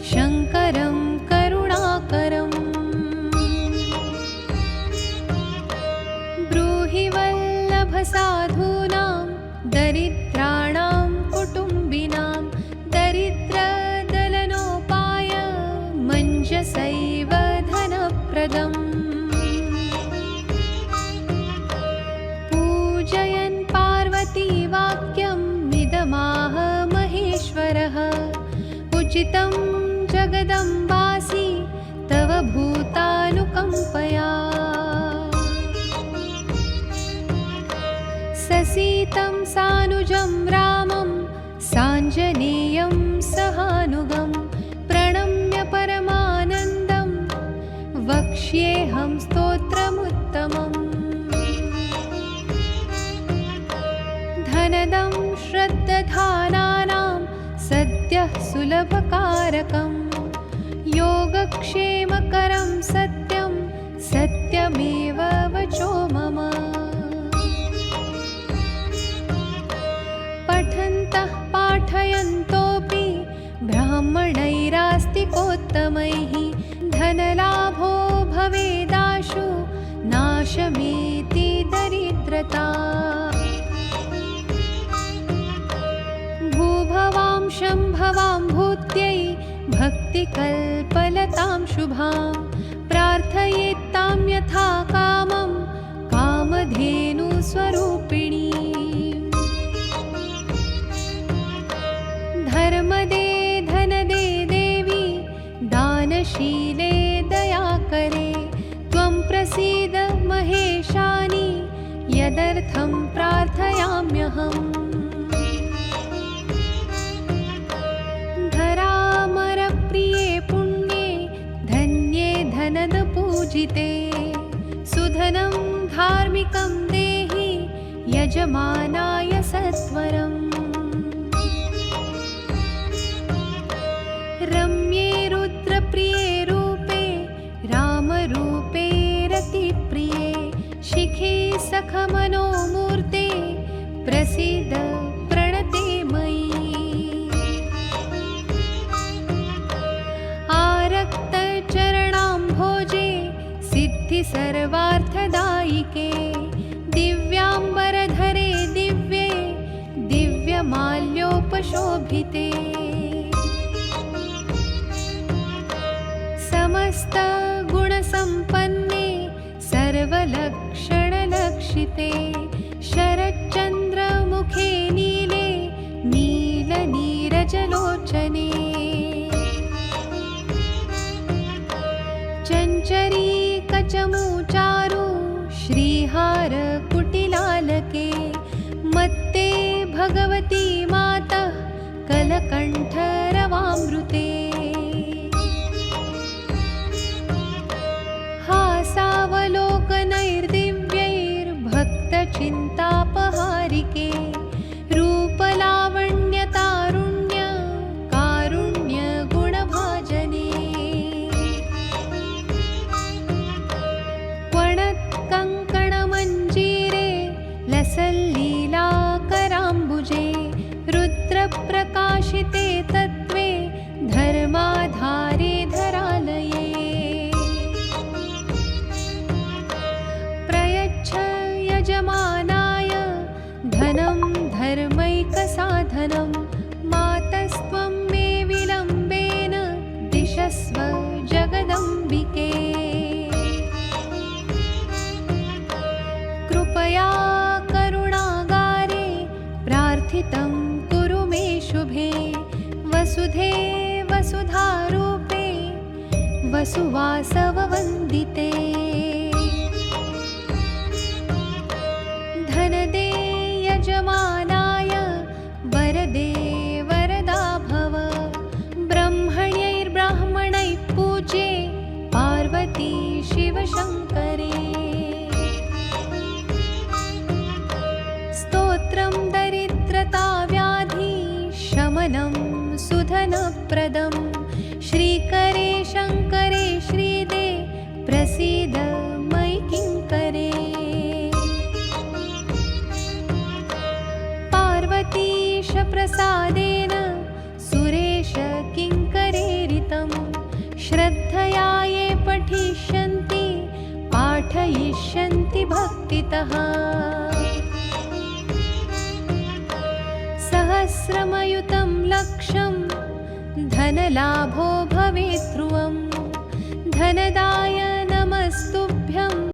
शङ्करं करुणाकरम्। ब्रूहि वल्लभ साधूनां दरिद्राणां कुटुम्बिनां दरिद्रदलनोपाय मञ्जसैव धनप्रदम्। पूजयन् पार्वती वाक्यं मिदमाह महेश्वरः। उचितं जगदम्बासि तव भूतानुकम्पया। ससीतं सानुजं रामं साञ्जनेयं सहानुगं प्रणम्य परमानन्दं वक्ष्येऽहं स्तोत्रमुत्तमम्। धनदं श्रद्दधानानां सद्यः सुलभकारकं योगक्षेमकरं सत्यं सत्यमेव वचो मम। पठन्तः पाठयन्तोऽपि ब्राह्मणैरास्तिकोत्तमैः धनलाभो भवेदाशु नाशमेति दरिद्रता। भूभवां शम्भवां भूत्यै भक्तिकल्पलतां शुभां प्रार्थयेत्तां यथा कामं कामधेनुस्वरूपिणी। धर्मदे धनदे देवी दानशीले दयाकरे त्वं प्रसीद महेशानि यदर्थं प्रार्थयाम्यहम्। धरामरप्रिये पुण्ये धन्ये धनदपूजिते सुधनं धार्मिकं देहि यजमानाय सत्वरम्। रम्ये रुद्रप्रिये रूपे रामरूपे रतिप्रिये शिखे सखमनोमूर्ते प्रसीद प्रणते मयि। आरक्तचरणाम्भोजे सिद्धि सर्वार्थदायिके दिव्याम्बरधरे दिव्ये दिव्यमाल्योपशोभिते। समस्तगुणसम्पन्ने सर्वलक्षणलक्षिते शरच्चन्द्रमुखे नीले नीलनीरजलोचने। चञ्चरीकचमूचारु श्रीहारकुटिलालके मत्ते भगवती मातः कलकण्ठरवामृते। हासावलोकनैर्दिव्यैर्भक्तचिन्तापहारिके रूपलावण्यतारुण्य कारुण्यगुणभाजने। क्वणत्कङ्कणमञ्जीरे लसल्लीलाकराम्बुजे रुद्रप्रकाशिते तत्त्वे धर्माधारे धरालये। यजमानाय धनं धर्मैकसाधनं मातस्त्वं मे विलम्बेन दिशस्व जगदम्बिके। कृपया करुणागारे प्रार्थितं कुरु मे शुभे वसुधे वसुधारूपे वसुवासववन्दिते। धनदे यजमानाय वरदे वरदा भव ब्रह्मण्यैर्ब्राह्मणैः पूज्ये पार्वती शिवशङ्करे। स्तोत्रं दरिद्रताव्याधि शमनं सुधनप्रदं श्रीकरे शङ्करे श्रीदे प्रसीद मयि किङ्करे। पार्वतीश प्रसादेन सुरेश किङ्करेरितं पाठिष्यन्ति पाठयिष्यन्ति भक्तितः। सहस्रमयुतं लक्षं धनलाभो भवेत् ध्रुवं। धनदाय नमस्तुभ्यं